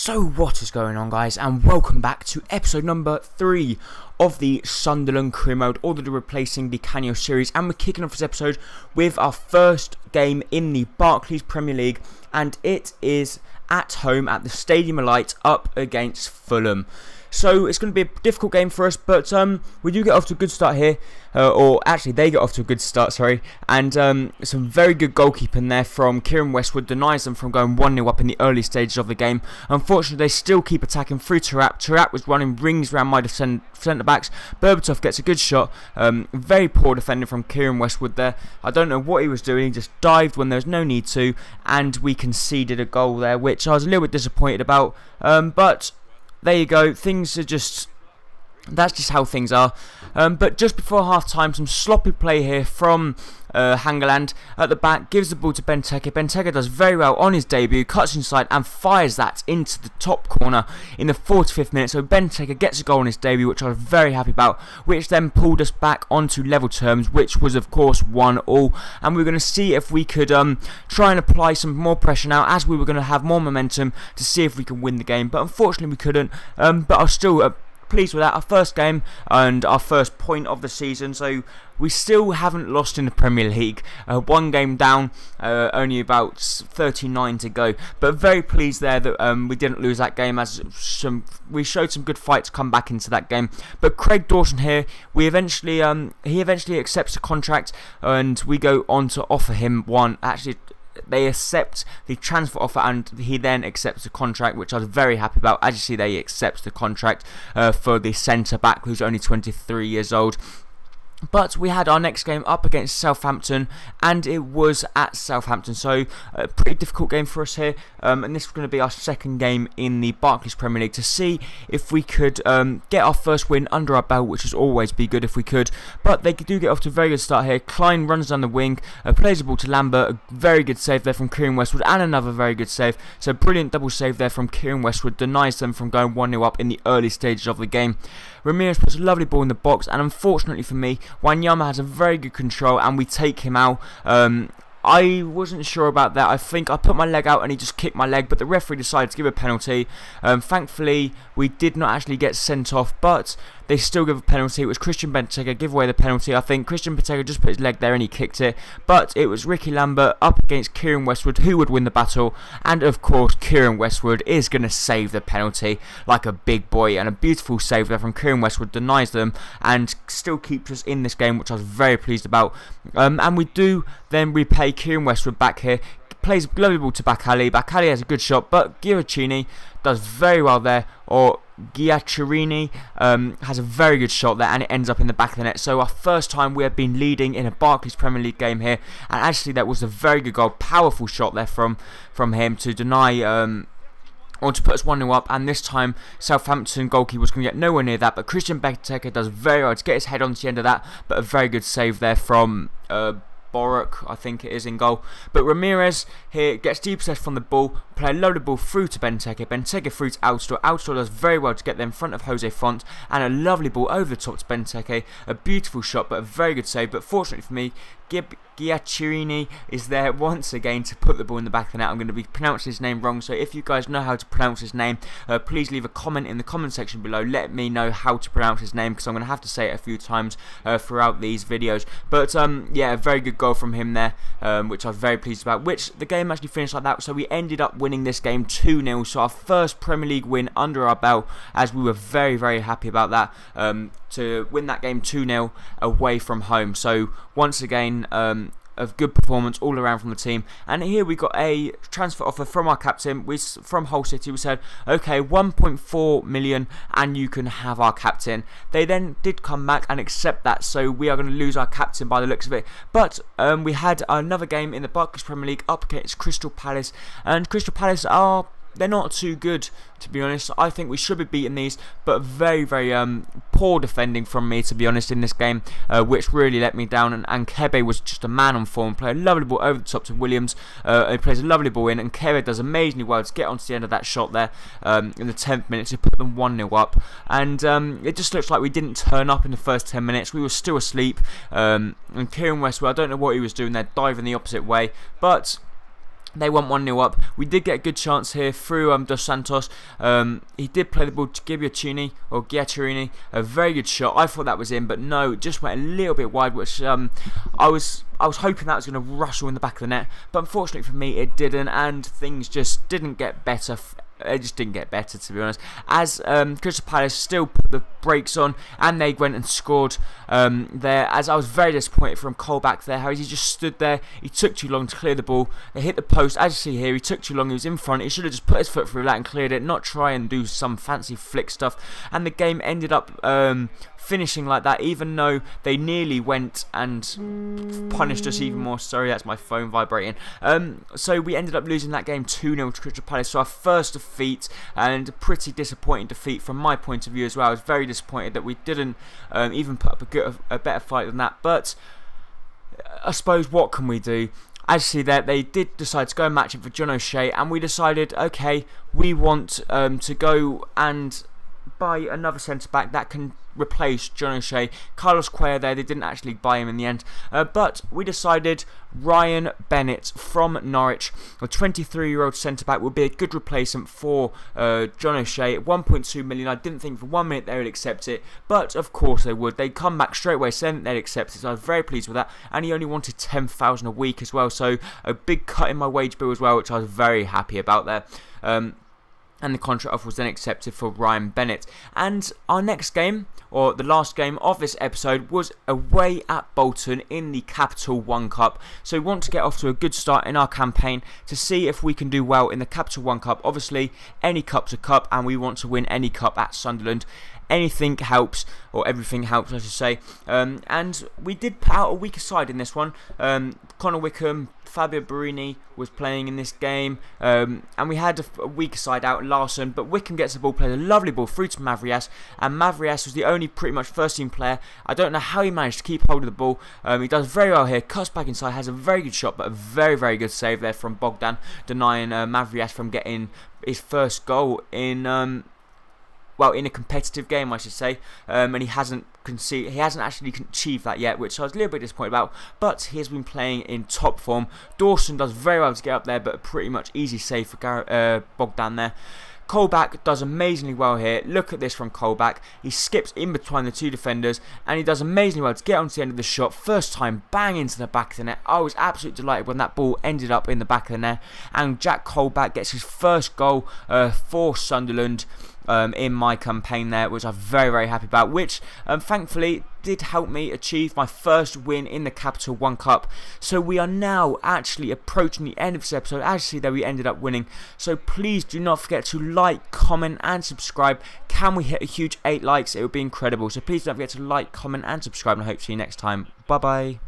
So what is going on, guys, and welcome back to episode number 3 of the Sunderland career mode, ordered replacing the Canio series, and we're kicking off this episode with our first game in the Barclays Premier League, and it is at home at the Stadium of Light up against Fulham. So it's going to be a difficult game for us, but we do get off to a good start here, or actually they get off to a good start, sorry, and some very good goalkeeping there from Kieran Westwood denies them from going 1-0 up in the early stages of the game. Unfortunately, they still keep attacking through Taarabt. Taarabt was running rings around my centre-backs. Berbatov gets a good shot, very poor defending from Kieran Westwood there. I don't know what he was doing, he just dived when there was no need to, and we conceded a goal there, which I was a little bit disappointed about, but there you go, things are just, that's just how things are. But just before half time, some sloppy play here from Hangeland at the back, gives the ball to Benteke. Benteke does very well on his debut, cuts inside and fires that into the top corner in the 45th minute. So Benteke gets a goal on his debut, which I was very happy about, which then pulled us back onto level terms, which was of course 1-1. And we were going to see if we could try and apply some more pressure now, as we were going to have more momentum to see if we can win the game. But unfortunately we couldn't, but I was still pleased with that. Our first game and our first point of the season, so we still haven't lost in the Premier League. One game down, only about 39 to go, but very pleased there that we didn't lose that game, as we showed some good fight to come back into that game. But Craig Dawson here, he eventually accepts the contract, and we go on to offer him one. Actually, they accept the transfer offer and he then accepts the contract, which I was very happy about. As you see, they accept the contract for the centre back, who's only 23 years old. But we had our next game up against Southampton, and it was at Southampton, so a pretty difficult game for us here, and this is going to be our second game in the Barclays Premier League, to see if we could get our first win under our belt, which would always be good if we could. But they do get off to a very good start here. Klein runs down the wing, plays the ball to Lambert, a very good save there from Kieran Westwood, and another very good save. So brilliant double save there from Kieran Westwood, denies them from going 1-0 up in the early stages of the game. Ramirez puts a lovely ball in the box, and unfortunately for me, Wanyama has a very good control and we take him out. I wasn't sure about that. I think I put my leg out and he just kicked my leg, but the referee decided to give a penalty. Thankfully, we did not actually get sent off, but they still give a penalty. It was Christian Benteke give away the penalty. I think Christian Benteke just put his leg there and he kicked it, but it was Ricky Lambert up against Kieran Westwood who would win the battle, and of course Kieran Westwood is going to save the penalty like a big boy, and a beautiful save there from Kieran Westwood denies them and still keeps us in this game, which I was very pleased about. And we do then repay Kieran Westwood back here, plays a lovely ball to Bakali. Bakali has a good shot, but Giacchini does very well there, or Giacchirini has a very good shot there, and it ends up in the back of the net. So our first time we have been leading in a Barclays Premier League game here, and actually that was a very good goal, powerful shot there from him to deny or to put us 1-0 up, and this time Southampton goalkeeper was going to get nowhere near that, but Christian Benteke does very well to get his head onto the end of that, but a very good save there from Boruc, I think it is, in goal. But Ramirez here gets deep possession from the ball, play a loaded ball through to Benteke. Benteke through to Outstor. Outstor does very well to get them in front of Jose Font, and a lovely ball over the top to Benteke. A beautiful shot, but a very good save. But fortunately for me, Giacchirini is there once again to put the ball in the back of the net. I'm going to be pronouncing his name wrong, so if you guys know how to pronounce his name, please leave a comment in the comment section below. Let me know how to pronounce his name, because I'm going to have to say it a few times throughout these videos. But yeah, a very good goal from him there, which I was very pleased about, which the game actually finished like that. So we ended up winning this game 2-0, so our first Premier League win under our belt, as we were very, very happy about that, to win that game 2-0 away from home. So once again, a good performance all around from the team. And here we got a transfer offer from our captain, from Hull City. We said, okay, 1.4 million and you can have our captain. They then did come back and accept that, so we are going to lose our captain by the looks of it. But we had another game in the Barclays Premier League up against Crystal Palace, and Crystal Palace they're not too good, to be honest. I think we should be beating these, but very, very poor defending from me, to be honest, in this game, which really let me down. And Kebe was just a man on form, played a lovely ball over the top to Williams. He plays a lovely ball in, and Kebe does amazingly well to get onto the end of that shot there in the 10th minute to put them 1-0 up. And it just looks like we didn't turn up in the first 10 minutes. We were still asleep, and Kieran Westwood, I don't know what he was doing there, diving the opposite way, but They went 1-0 up. We did get a good chance here through Dos Santos. He did play the ball to Giaccherini. A very good shot. I thought that was in, but no, it just went a little bit wide, which I was hoping that was going to rustle in the back of the net. But unfortunately for me, it didn't, and things just didn't get better. It just didn't get better, to be honest, as Crystal Palace still put the brakes on and they went and scored there, as I was very disappointed from Colback there, how he just stood there. He took too long to clear the ball. They hit the post, as you see here. He took too long. He was in front. He should have just put his foot through that and cleared it, not try and do some fancy flick stuff. And the game ended up finishing like that, even though they nearly went and punished us even more. Sorry, that's my phone vibrating. So we ended up losing that game 2-0 to Crystal Palace. So our first defeat, and a pretty disappointing defeat from my point of view as well. I was very disappointed that we didn't even put up a better fight than that. But I suppose, what can we do? As you see there, they did decide to go and match it for John O'Shea, and we decided, okay, we want to go and buy another centre-back that can replace John O'Shea. Carlos Cuellar there, they didn't actually buy him in the end, but we decided Ryan Bennett from Norwich, a 23-year-old centre-back, would be a good replacement for John O'Shea. 1.2 million, I didn't think for 1 minute they would accept it, but of course they would. They'd come back straight away saying they'd accept it, so I was very pleased with that, and he only wanted 10,000 a week as well, so a big cut in my wage bill as well, which I was very happy about there. And the contract offer was then accepted for Ryan Bennett. And our next game, or the last game of this episode, was away at Bolton in the Capital One Cup. So we want to get off to a good start in our campaign to see if we can do well in the Capital One Cup. Obviously, any cup's a cup, and we want to win any cup at Sunderland. Anything helps, or everything helps, I should say. And we did put out a weaker side in this one. Connor Wickham, Fabio Barini was playing in this game, and we had a weaker side out, Larson, but Wickham gets the ball, plays a lovely ball through to Mavrias, and Mavrias was the only pretty much first team player. I don't know how he managed to keep hold of the ball. He does very well here, cuts back inside, has a very good shot, but a very, very good save there from Bogdan, denying Mavrias from getting his first goal in well, in a competitive game, I should say, and he hasn't actually achieved that yet, which I was a little bit disappointed about, but he has been playing in top form. Dawson does very well to get up there, but a pretty much easy save for Bogdan there. Colback does amazingly well here. Look at this from Colback. He skips in between the two defenders, and he does amazingly well to get onto the end of the shot. First time, bang into the back of the net. I was absolutely delighted when that ball ended up in the back of the net, and Jack Colback gets his first goal for Sunderland in my campaign there, which I'm very, very happy about, which thankfully did help me achieve my first win in the Capital One Cup. So we are now actually approaching the end of this episode. As you see there, we ended up winning. So please do not forget to like, comment and subscribe. Can we hit a huge 8 likes? It would be incredible. So please don't forget to like, comment and subscribe, and I hope to see you next time. Bye bye.